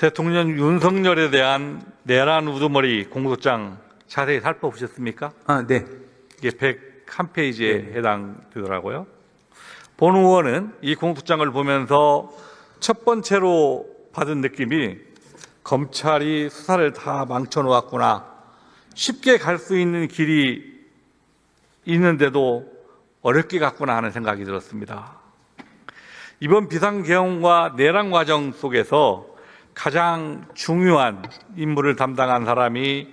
대통령 윤석열에 대한 내란 우두머리 공소장 자세히 살펴보셨습니까? 네. 이게 101페이지에 해당되더라고요. 본 의원은 이 공소장을 보면서 첫 번째로 받은 느낌이 검찰이 수사를 다 망쳐놓았구나. 쉽게 갈 수 있는 길이 있는데도 어렵게 갔구나 하는 생각이 들었습니다. 이번 비상계엄과 내란 과정 속에서 가장 중요한 임무를 담당한 사람이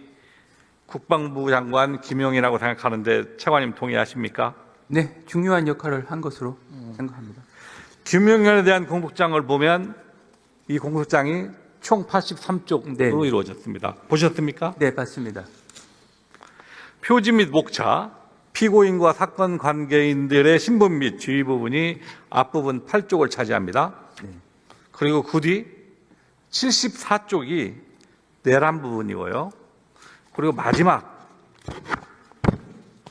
국방부 장관 김용이라고 생각하는데 차관님 동의하십니까? 네, 중요한 역할을 한 것으로 생각합니다. 김용현에 대한 공소장을 보면 이 공소장이 총 83쪽으로 네. 이루어졌습니다. 보셨습니까? 네, 맞습니다. 표지 및 목차, 피고인과 사건 관계인들의 신분 및 지휘 부분이 앞부분 8쪽을 차지합니다. 그리고 그 뒤 74쪽이 내란 부분이고요. 그리고 마지막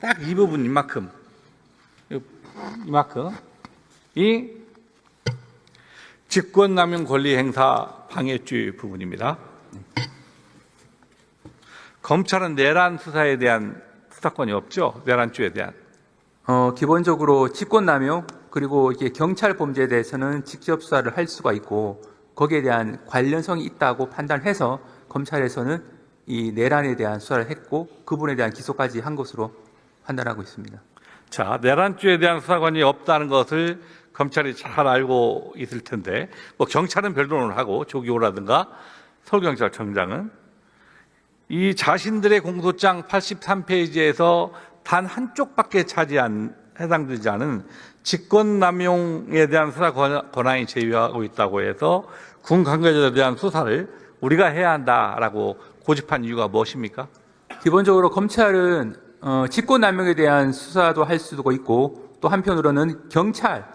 딱 이 부분 이만큼 이 직권남용 권리 행사 방해죄 부분입니다. 검찰은 내란 수사에 대한 수사권이 없죠. 내란죄에 대한. 기본적으로 직권남용 그리고 이게 경찰 범죄에 대해서는 직접 수사를 할 수가 있고 거기에 대한 관련성이 있다고 판단해서 검찰에서는 이 내란에 대한 수사를 했고 그분에 대한 기소까지 한 것으로 판단하고 있습니다. 자, 내란죄에 대한 수사권이 없다는 것을 검찰이 잘 알고 있을 텐데, 뭐 경찰은 별도를 하고 조기호라든가 서울경찰청장은 이 자신들의 공소장 83페이지에서 단 한쪽밖에 해당되지 않은 직권남용에 대한 수사 권한이 제외하고 있다고 해서 군 관계자들에 대한 수사를 우리가 해야 한다라고 고집한 이유가 무엇입니까? 기본적으로 검찰은 직권남용에 대한 수사도 할 수도 있고 또 한편으로는 경찰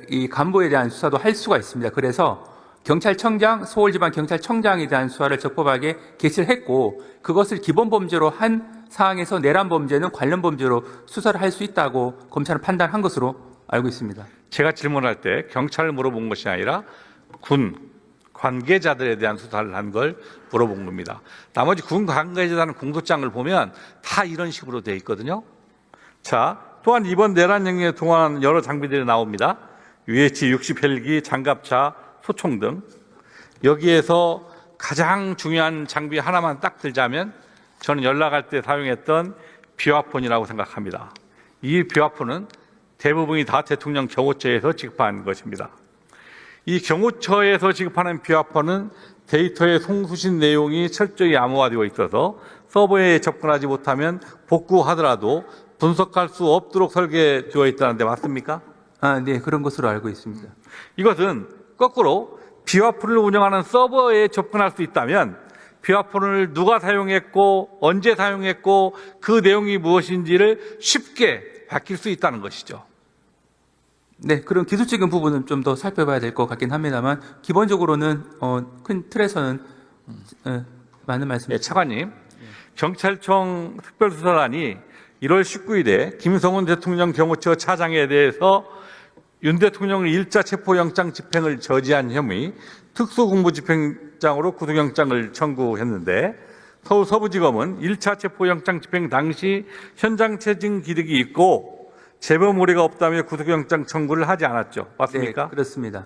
이 간부에 대한 수사도 할 수가 있습니다. 그래서 경찰청장, 서울지방경찰청장에 대한 수사를 적법하게 개시를 했고 그것을 기본범죄로 한 사항에서 내란 범죄는 관련 범죄로 수사를 할 수 있다고 검찰은 판단한 것으로 알고 있습니다. 제가 질문할 때 경찰을 물어본 것이 아니라 군 관계자들에 대한 수사를 한 걸 물어본 겁니다. 나머지 군 관계자라는 공소장을 보면 다 이런 식으로 되어 있거든요. 자, 또한 이번 내란 영역에 동원한 여러 장비들이 나옵니다. UH-60 헬기, 장갑차, 소총 등. 여기에서 가장 중요한 장비 하나만 딱 들자면 저는 연락할 때 사용했던 비화폰이라고 생각합니다. 이 비화폰은 대부분이 다 대통령 경호처에서 지급한 것입니다. 이 경호처에서 지급하는 비화폰은 데이터의 송수신 내용이 철저히 암호화되어 있어서 서버에 접근하지 못하면 복구하더라도 분석할 수 없도록 설계되어 있다는데 맞습니까? 네, 그런 것으로 알고 있습니다. 이것은 거꾸로 비화폰을 운영하는 서버에 접근할 수 있다면 비화폰을 누가 사용했고 언제 사용했고 그 내용이 무엇인지를 쉽게 밝힐 수 있다는 것이죠. 네, 그런 기술적인 부분은 좀 더 살펴봐야 될 것 같긴 합니다만 기본적으로는 큰 틀에서는 맞는 말씀. 네, 차관님, 경찰청 특별수사단이 1월 19일에 김성훈 대통령 경호처 차장에 대해서 윤 대통령의 1차 체포영장 집행을 저지한 혐의 특수공무집행장으로 구속영장을 청구했는데 서울 서부지검은 1차 체포영장 집행 당시 현장 체증 기록이 있고 재범 우려가 없다며 구속영장 청구를 하지 않았죠. 맞습니까? 네, 그렇습니다.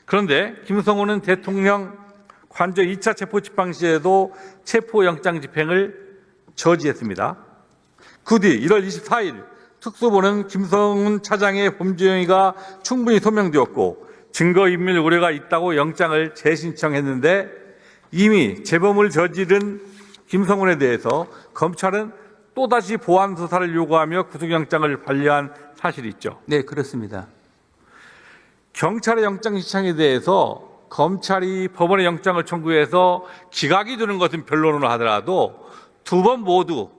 그런데 김성훈은 대통령 관저 2차 체포 집행 시에도 체포영장 집행을 저지했습니다. 그 뒤 1월 24일 특수부는 김성훈 차장의 범죄 행위가 충분히 소명되었고 증거인멸 우려가 있다고 영장을 재신청했는데 이미 재범을 저지른 김성훈에 대해서 검찰은 또다시 보완 수사를 요구하며 구속영장을 반려한 사실이 있죠. 네, 그렇습니다. 경찰의 영장 신청에 대해서 검찰이 법원에 영장을 청구해서 기각이 되는 것은 변론으로 하더라도 두 번 모두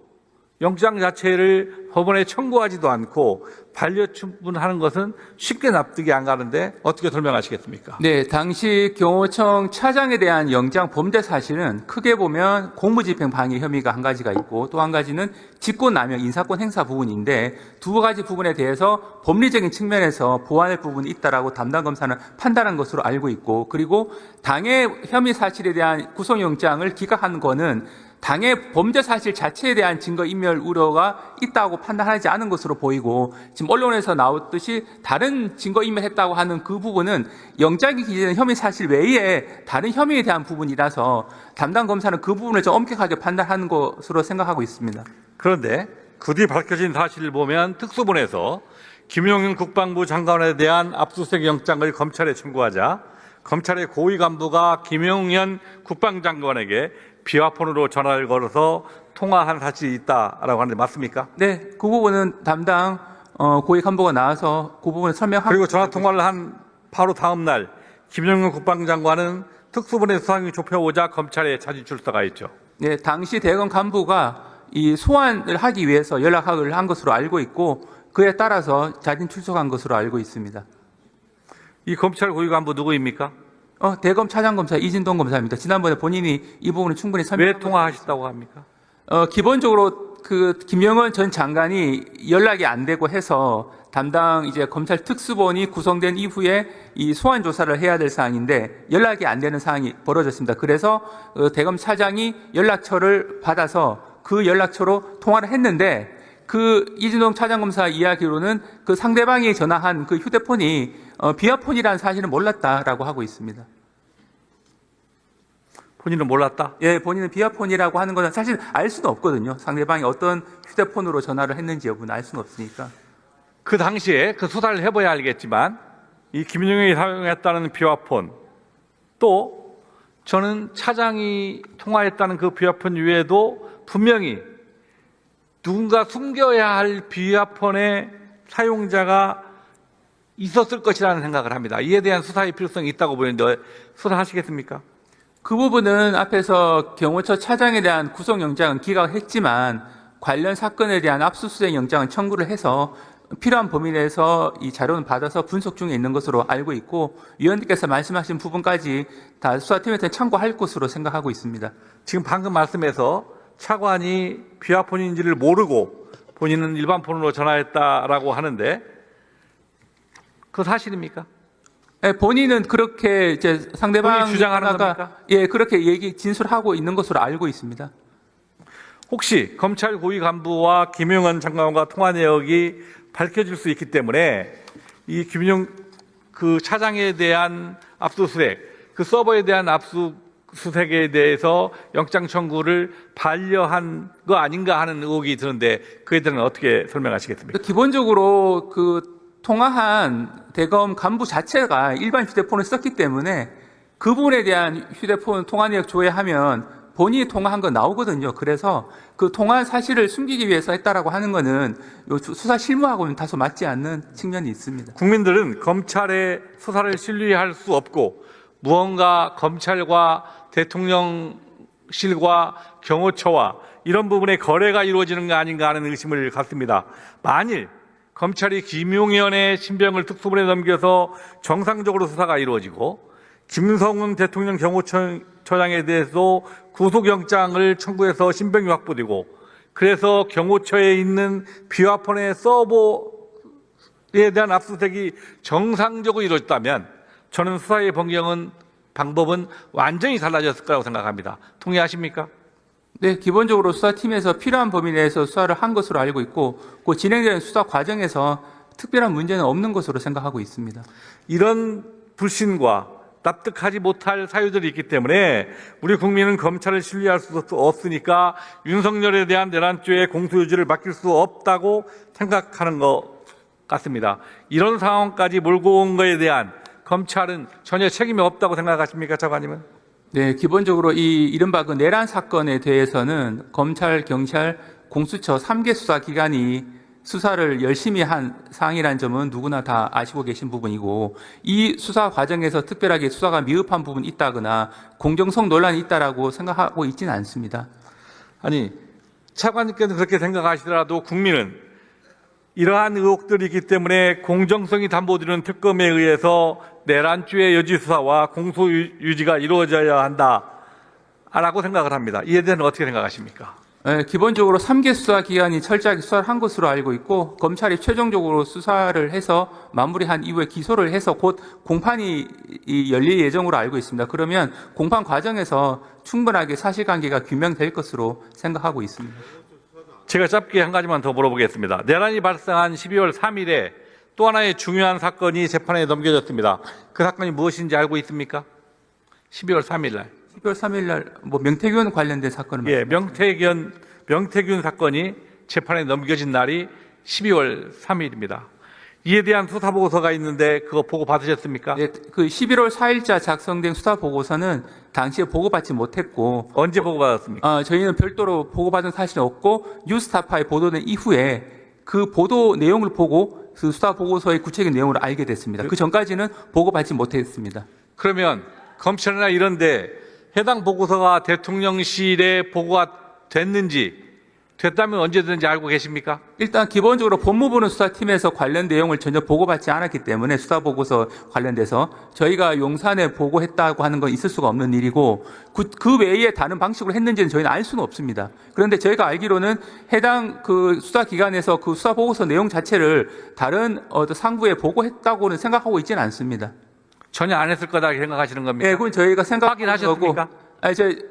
영장 자체를 법원에 청구하지도 않고 반려충분하는 것은 쉽게 납득이 안 가는데 어떻게 설명하시겠습니까? 네, 당시 경호청 차장에 대한 영장 범죄 사실은 크게 보면 공무집행 방해 혐의가 한 가지가 있고 또 한 가지는 직권남용 인사권 행사 부분인데 두 가지 부분에 대해서 법리적인 측면에서 보완할 부분이 있다라고 담당 검사는 판단한 것으로 알고 있고 그리고 당해 혐의 사실에 대한 구속영장을 기각한 거는 당해 범죄 사실 자체에 대한 증거 인멸 우려가 있다고 판단하지 않은 것으로 보이고 지금 언론에서 나왔듯이 다른 증거 인멸했다고 하는 그 부분은 영장이 기재된 혐의 사실 외에 다른 혐의에 대한 부분이라서 담당 검사는 그 부분을 좀 엄격하게 판단하는 것으로 생각하고 있습니다. 그런데 그 뒤 밝혀진 사실을 보면 특수본에서 김용윤 국방부 장관에 대한 압수수색 영장을 검찰에 청구하자 검찰의 고위 간부가 김용현 국방장관에게 비화폰으로 전화를 걸어서 통화한 사실이 있다라고 하는데 맞습니까? 네, 그 부분은 담당 고위 간부가 나와서 그 부분을 설명하고 그리고 전화 통화를 한 바로 다음 날 김용현 국방장관은 특수본의 수사경이 좁혀오자 검찰에 자진 출석가 있죠. 네, 당시 대검 간부가 이 소환을 하기 위해서 연락을 한 것으로 알고 있고 그에 따라서 자진 출석한 것으로 알고 있습니다. 이 검찰 고위 간부 누구입니까? 대검 차장검사 이진동 검사입니다. 지난번에 본인이 이 부분을 충분히 왜 설명한 통화하셨다고 합니까? 기본적으로 그 김영원 전 장관이 연락이 안 되고 해서 담당 이제 검찰 특수본이 구성된 이후에 이 소환 조사를 해야 될 사항인데 연락이 안 되는 상황이 벌어졌습니다. 그래서 대검 차장이 연락처를 받아서 그 연락처로 통화를 했는데 그 이진동 차장검사 이야기로는 그 상대방이 전화한 그 휴대폰이 비화폰이라는 사실은 몰랐다라고 하고 있습니다. 본인은 몰랐다? 예, 본인은 비화폰이라고 하는 것은 사실 알 수는 없거든요. 상대방이 어떤 휴대폰으로 전화를 했는지 여부는 알 수는 없으니까. 그 당시에 그 수사를 해봐야 알겠지만 이 김용현이 사용했다는 비화폰 또 저는 차장이 통화했다는 그 비화폰 외에도 분명히 누군가 숨겨야 할 비화폰의 사용자가 있었을 것이라는 생각을 합니다. 이에 대한 수사의 필요성이 있다고 보이는데 수사하시겠습니까? 그 부분은 앞에서 경호처 차장에 대한 구속영장은 기각했지만 관련 사건에 대한 압수수색 영장은 청구를 해서 필요한 범위 내에서 이 자료는 받아서 분석 중에 있는 것으로 알고 있고 위원님께서 말씀하신 부분까지 다 수사팀한테 참고할 것으로 생각하고 있습니다. 지금 방금 말씀에서 차관이 비화폰인지를 모르고 본인은 일반 폰으로 전화했다라고 하는데 그 사실입니까? 네, 본인은 그렇게 이제 상대방 본인이 주장하는 겁니까? 예, 그렇게 진술하고 있는 것으로 알고 있습니다. 혹시 검찰 고위 간부와 김용현 장관과 통화 내역이 밝혀질 수 있기 때문에 이 김용 그 차장에 대한 압수수색, 그 서버에 대한 압수수색에 대해서 영장 청구를 반려한 거 아닌가 하는 의혹이 드는데 그에 대해서는 어떻게 설명하시겠습니까? 기본적으로 그 통화한 대검 간부 자체가 일반 휴대폰을 썼기 때문에 그 부분에 대한 휴대폰 통화 내역 조회하면 본인이 통화한 거 나오거든요. 그래서 그 통화 사실을 숨기기 위해서 했다라고 하는 거는 수사 실무하고는 다소 맞지 않는 측면이 있습니다. 국민들은 검찰의 수사를 신뢰할 수 없고 무언가 검찰과 대통령실과 경호처와 이런 부분에 거래가 이루어지는 거 아닌가 하는 의심을 갖습니다. 만일 검찰이 김용현의 신병을 특수본에 넘겨서 정상적으로 수사가 이루어지고 김성훈 대통령 경호처장에 대해서 구속영장을 청구해서 신병이 확보되고 그래서 경호처에 있는 비화폰의 서버에 대한 압수수색이 정상적으로 이루어졌다면 저는 수사의 방법은 완전히 달라졌을 거라고 생각합니다. 동의하십니까? 네, 기본적으로 수사팀에서 필요한 범위 내에서 수사를 한 것으로 알고 있고 그 진행되는 수사 과정에서 특별한 문제는 없는 것으로 생각하고 있습니다. 이런 불신과 납득하지 못할 사유들이 있기 때문에 우리 국민은 검찰을 신뢰할 수 없으니까 윤석열에 대한 내란죄의 공소유지를 맡길 수 없다고 생각하는 것 같습니다. 이런 상황까지 몰고 온 것에 대한 검찰은 전혀 책임이 없다고 생각하십니까, 차관님은? 네, 기본적으로 이 이른바 그 내란 사건에 대해서는 검찰, 경찰, 공수처 3개 수사기관이 수사를 열심히 한 사항이라는 점은 누구나 다 아시고 계신 부분이고 이 수사 과정에서 특별하게 수사가 미흡한 부분이 있다거나 공정성 논란이 있다라고 생각하고 있지는 않습니다. 아니, 차관님께서 그렇게 생각하시더라도 국민은 이러한 의혹들이 있기 때문에 공정성이 담보되는 특검에 의해서 내란죄의 여지 수사와 공소 유지가 이루어져야 한다라고 생각을 합니다. 이에 대해서는 어떻게 생각하십니까? 기본적으로 3개 수사 기관이 철저하게 수사를 한 것으로 알고 있고 검찰이 최종적으로 수사를 해서 마무리한 이후에 기소를 해서 곧 공판이 열릴 예정으로 알고 있습니다. 그러면 공판 과정에서 충분하게 사실관계가 규명될 것으로 생각하고 있습니다. 제가 짧게 한 가지만 더 물어보겠습니다. 내란이 발생한 12월 3일에 또 하나의 중요한 사건이 재판에 넘겨졌습니다. 그 사건이 무엇인지 알고 있습니까? 12월 3일 날. 12월 3일 날 명태균 관련된 사건을 예, 명태균 사건이 재판에 넘겨진 날이 12월 3일입니다. 이에 대한 수사 보고서가 있는데 그거 보고 받으셨습니까? 네, 그 11월 4일자 작성된 수사 보고서는 당시에 보고받지 못했고 언제 보고 받았습니까? 저희는 별도로 보고받은 사실은 없고 뉴스타파에 보도된 이후에 그 보도 내용을 보고 그 수사 보고서의 구체적인 내용을 알게 됐습니다. 그 전까지는 보고받지 못했습니다. 그러면 검찰이나 이런데 해당 보고서가 대통령실에 보고가 됐다면 언제 됐는지 알고 계십니까? 일단 기본적으로 법무부는 수사팀에서 관련 내용을 전혀 보고받지 않았기 때문에 수사 보고서 관련돼서 저희가 용산에 보고했다고 하는 건 있을 수가 없는 일이고 그 외에 다른 방식으로 했는지는 저희는 알 수는 없습니다. 그런데 저희가 알기로는 해당 그 수사기관에서 그 수사 보고서 내용 자체를 다른 상부에 보고했다고는 생각하고 있지는 않습니다. 전혀 안 했을 거다 생각하시는 겁니까? 네, 그건 저희가 확인하셨습니까?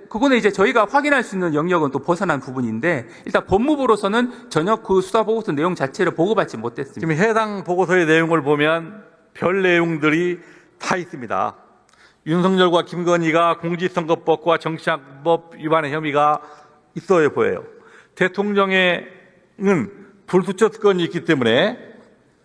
그거는 이제 저희가 확인할 수 있는 영역은 또 벗어난 부분인데 일단 법무부로서는 전혀 그 수사 보고서 내용 자체를 보고받지 못했습니다. 지금 해당 보고서의 내용을 보면 별 내용들이 다 있습니다. 윤석열과 김건희가 공직선거법과 정치자금법 위반의 혐의가 있어 보여요. 대통령에는 불수처 특권이 있기 때문에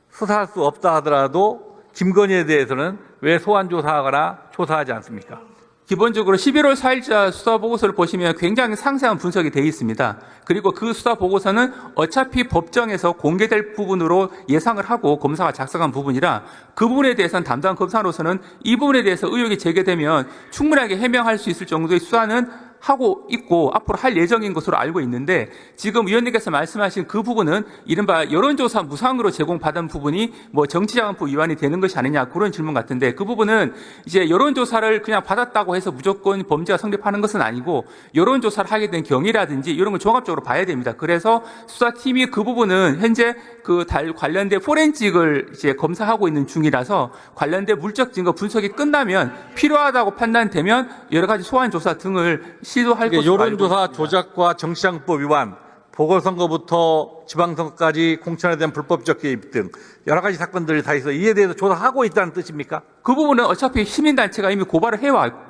수사할 수 없다 하더라도 김건희에 대해서는 왜 소환 조사하거나 조사하지 않습니까? 기본적으로 11월 4일자 수사 보고서를 보시면 굉장히 상세한 분석이 되어 있습니다. 그리고 그 수사 보고서는 어차피 법정에서 공개될 부분으로 예상을 하고 검사가 작성한 부분이라 그 부분에 대해서는 담당 검사로서는 이 부분에 대해서 의혹이 제기되면 충분하게 해명할 수 있을 정도의 수사는 하고 있고 앞으로 할 예정인 것으로 알고 있는데 지금 위원님께서 말씀하신 그 부분은 이른바 여론조사 무상으로 제공받은 부분이 뭐 정치자금법 위반이 되는 것이 아니냐 그런 질문 같은데 그 부분은 이제 여론조사를 그냥 받았다고 해서 무조건 범죄가 성립하는 것은 아니고 여론조사를 하게 된 경위라든지 이런 걸 종합적으로 봐야 됩니다. 그래서 수사팀이 그 부분은 현재 그 관련된 포렌식을 이제 검사하고 있는 중이라서 관련된 물적 증거 분석이 끝나면 필요하다고 판단되면 여러 가지 소환 조사 등을 시도할 것으로 여론조사 조작과 정치자금법 위반, 보궐선거부터 지방선거까지 공천에 대한 불법적 개입 등 여러 가지 사건들이 다 있어 이에 대해서 조사하고 있다는 뜻입니까? 그 부분은 어차피 시민단체가 이미 고발을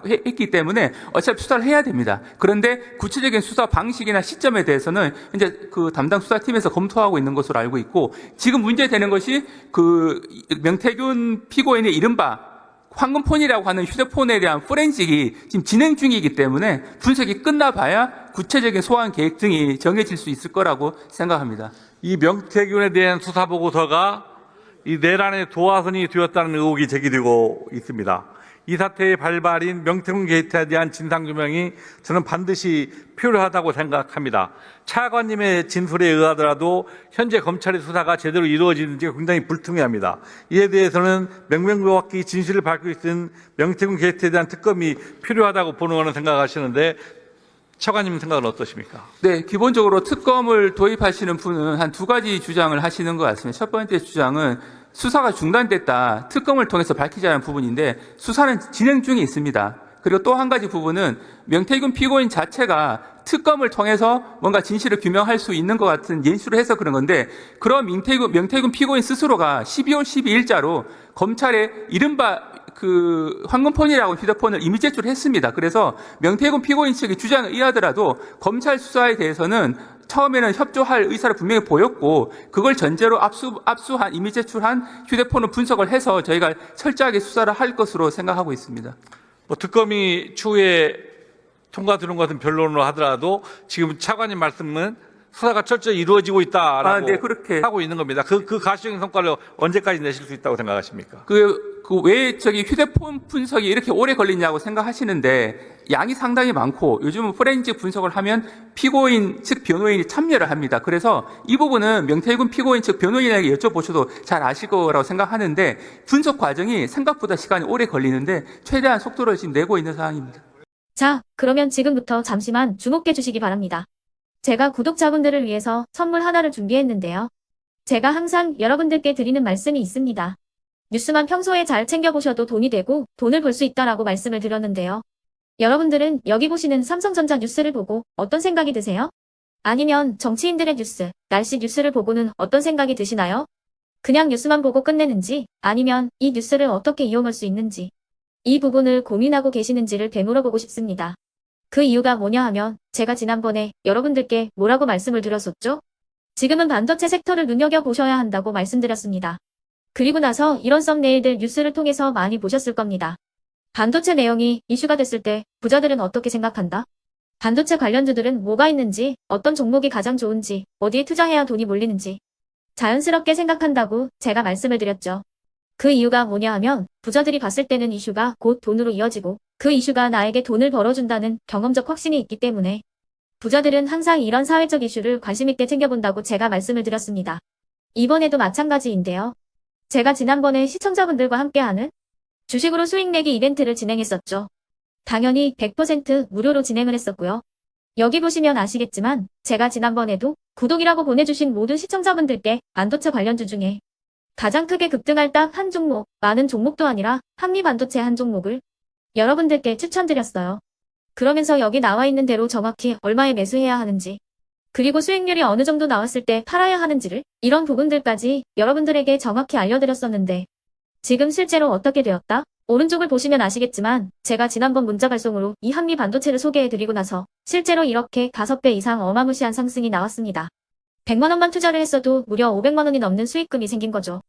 했기 때문에 어차피 수사를 해야 됩니다. 그런데 구체적인 수사 방식이나 시점에 대해서는 이제 그 담당 수사팀에서 검토하고 있는 것으로 알고 있고 지금 문제되는 것이 그 명태균 피고인의 이른바 황금폰이라고 하는 휴대폰에 대한 포렌식이 지금 진행 중이기 때문에 분석이 끝나봐야 구체적인 소환 계획 등이 정해질 수 있을 거라고 생각합니다. 이 명태균에 대한 수사 보고서가 이 내란의 도화선이 되었다는 의혹이 제기되고 있습니다. 이 사태의 발발인 명태균 게이트에 대한 진상규명이 저는 반드시 필요하다고 생각합니다. 차관님의 진술에 의하더라도 현재 검찰의 수사가 제대로 이루어지는지가 굉장히 불투명합니다. 이에 대해서는 명명백백히 진실을 밝힐 수 있는 명태균 게이트에 대한 특검이 필요하다고 보는 거는 생각하시는데 차관님 생각은 어떠십니까? 네, 기본적으로 특검을 도입하시는 분은 한 두 가지 주장을 하시는 것 같습니다. 첫 번째 주장은 수사가 중단됐다. 특검을 통해서 밝히자는 부분인데 수사는 진행 중에 있습니다. 그리고 또 한 가지 부분은 명태균 피고인 자체가 특검을 통해서 뭔가 진실을 규명할 수 있는 것 같은 연출을 해서 그런 건데 그런 명태균 피고인 스스로가 12월 12일자로 검찰에 이른바 그 황금폰이라고 휴대폰을 이미 제출했습니다. 그래서 명태균 피고인 측의 주장에 의하더라도 검찰 수사에 대해서는 처음에는 협조할 의사를 분명히 보였고 그걸 전제로 압수한 이미 제출한 휴대폰을 분석을 해서 저희가 철저하게 수사를 할 것으로 생각하고 있습니다. 특검이 추후에 통과되는 것은 변론으로 하더라도 지금 차관님 말씀은 수사가 철저히 이루어지고 있다라고 네, 그렇게. 하고 있는 겁니다. 그 가시적인 성과를 언제까지 내실 수 있다고 생각하십니까? 왜 휴대폰 분석이 이렇게 오래 걸리냐고 생각하시는데 양이 상당히 많고 요즘은 포렌식 분석을 하면 피고인 측 변호인이 참여를 합니다. 그래서 이 부분은 명태균 피고인 측 변호인에게 여쭤보셔도 잘 아실 거라고 생각하는데 분석 과정이 생각보다 시간이 오래 걸리는데 최대한 속도를 지금 내고 있는 상황입니다. 자, 그러면 지금부터 잠시만 주목해 주시기 바랍니다. 제가 구독자분들을 위해서 선물 하나를 준비했는데요. 제가 항상 여러분들께 드리는 말씀이 있습니다. 뉴스만 평소에 잘 챙겨보셔도 돈이 되고 돈을 벌 수 있다라고 말씀을 드렸는데요. 여러분들은 여기 보시는 삼성전자 뉴스를 보고 어떤 생각이 드세요? 아니면 정치인들의 뉴스, 날씨 뉴스를 보고는 어떤 생각이 드시나요? 그냥 뉴스만 보고 끝내는지 아니면 이 뉴스를 어떻게 이용할 수 있는지 이 부분을 고민하고 계시는지를 되물어보고 싶습니다. 그 이유가 뭐냐 하면 제가 지난번에 여러분들께 뭐라고 말씀을 드렸었죠? 지금은 반도체 섹터를 눈여겨보셔야 한다고 말씀드렸습니다. 그리고 나서 이런 썸네일들 뉴스를 통해서 많이 보셨을 겁니다. 반도체 내용이 이슈가 됐을 때 부자들은 어떻게 생각한다? 반도체 관련주들은 뭐가 있는지, 어떤 종목이 가장 좋은지, 어디에 투자해야 돈이 몰리는지 자연스럽게 생각한다고 제가 말씀을 드렸죠. 그 이유가 뭐냐 하면 부자들이 봤을 때는 이슈가 곧 돈으로 이어지고 그 이슈가 나에게 돈을 벌어준다는 경험적 확신이 있기 때문에 부자들은 항상 이런 사회적 이슈를 관심 있게 챙겨본다고 제가 말씀을 드렸습니다. 이번에도 마찬가지인데요. 제가 지난번에 시청자분들과 함께하는 주식으로 수익 내기 이벤트를 진행했었죠. 당연히 100% 무료로 진행을 했었고요. 여기 보시면 아시겠지만 제가 지난번에도 구독이라고 보내주신 모든 시청자분들께 반도체 관련주 중에 가장 크게 급등할 딱 한 종목, 많은 종목도 아니라 한미반도체 한 종목을 여러분들께 추천드렸어요. 그러면서 여기 나와 있는 대로 정확히 얼마에 매수해야 하는지, 그리고 수익률이 어느 정도 나왔을 때 팔아야 하는지를 이런 부분들까지 여러분들에게 정확히 알려드렸었는데 지금 실제로 어떻게 되었다? 오른쪽을 보시면 아시겠지만 제가 지난번 문자 발송으로 이 한미반도체를 소개해드리고 나서 실제로 이렇게 5배 이상 어마무시한 상승이 나왔습니다. 100만 원만 투자를 했어도 무려 500만 원이 넘는 수익금이 생긴 거죠.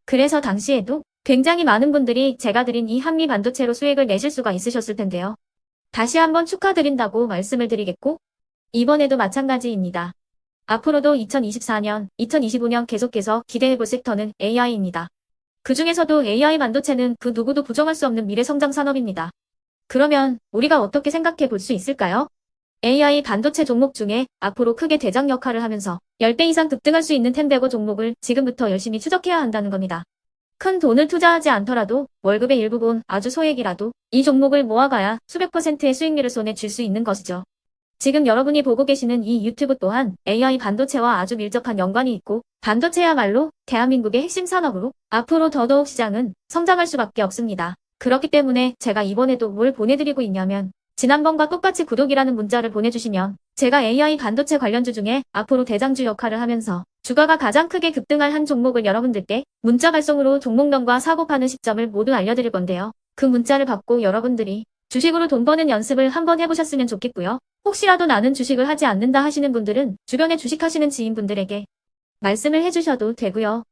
그래서 당시에도 굉장히 많은 분들이 제가 드린 이 한미 반도체로 수익을 내실 수가 있으셨을 텐데요. 다시 한번 축하드린다고 말씀을 드리겠고 이번에도 마찬가지입니다. 앞으로도 2024년, 2025년 계속해서 기대해볼 섹터는 AI입니다. 그 중에서도 AI 반도체는 그 누구도 부정할 수 없는 미래성장 산업입니다. 그러면 우리가 어떻게 생각해 볼 수 있을까요? AI 반도체 종목 중에 앞으로 크게 대장 역할을 하면서 10배 이상 급등할 수 있는 템베고 종목을 지금부터 열심히 추적해야 한다는 겁니다. 큰 돈을 투자하지 않더라도 월급의 일부분 아주 소액이라도 이 종목을 모아가야 수백 %의 수익률을 손에 쥘 수 있는 것이죠. 지금 여러분이 보고 계시는 이 유튜브 또한 AI 반도체와 아주 밀접한 연관이 있고 반도체야말로 대한민국의 핵심 산업으로 앞으로 더더욱 시장은 성장할 수밖에 없습니다. 그렇기 때문에 제가 이번에도 뭘 보내드리고 있냐면 지난번과 똑같이 구독이라는 문자를 보내주시면 제가 AI 반도체 관련주 중에 앞으로 대장주 역할을 하면서 주가가 가장 크게 급등할 한 종목을 여러분들께 문자 발송으로 종목명과 사고 파는 시점을 모두 알려드릴 건데요. 그 문자를 받고 여러분들이 주식으로 돈 버는 연습을 한번 해보셨으면 좋겠고요. 혹시라도 나는 주식을 하지 않는다 하시는 분들은 주변에 주식하시는 지인분들에게 말씀을 해주셔도 되고요.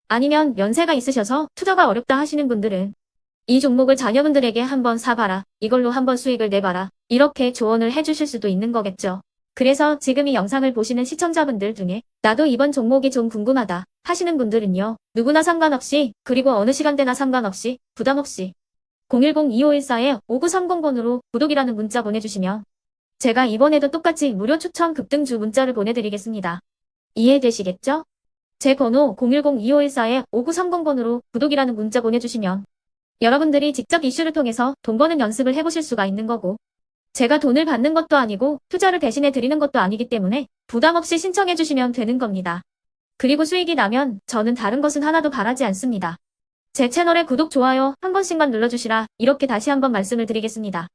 아니면 연세가 있으셔서 투자가 어렵다 하시는 분들은 이 종목을 자녀분들에게 한번 사봐라. 이걸로 한번 수익을 내봐라. 이렇게 조언을 해주실 수도 있는 거겠죠. 그래서 지금 이 영상을 보시는 시청자분들 중에 나도 이번 종목이 좀 궁금하다 하시는 분들은요. 누구나 상관없이 그리고 어느 시간대나 상관없이 부담 없이 010-2514-5930번으로 구독이라는 문자 보내주시면 제가 이번에도 똑같이 무료 추천 급등주 문자를 보내드리겠습니다. 이해되시겠죠? 제 번호 010-2514-5930번으로 구독이라는 문자 보내주시면 여러분들이 직접 이슈를 통해서 돈 버는 연습을 해보실 수가 있는 거고 제가 돈을 받는 것도 아니고 투자를 대신해 드리는 것도 아니기 때문에 부담 없이 신청해 주시면 되는 겁니다. 그리고 수익이 나면 저는 다른 것은 하나도 바라지 않습니다. 제 채널에 구독, 좋아요 한 번씩만 눌러주시라 이렇게 다시 한번 말씀을 드리겠습니다.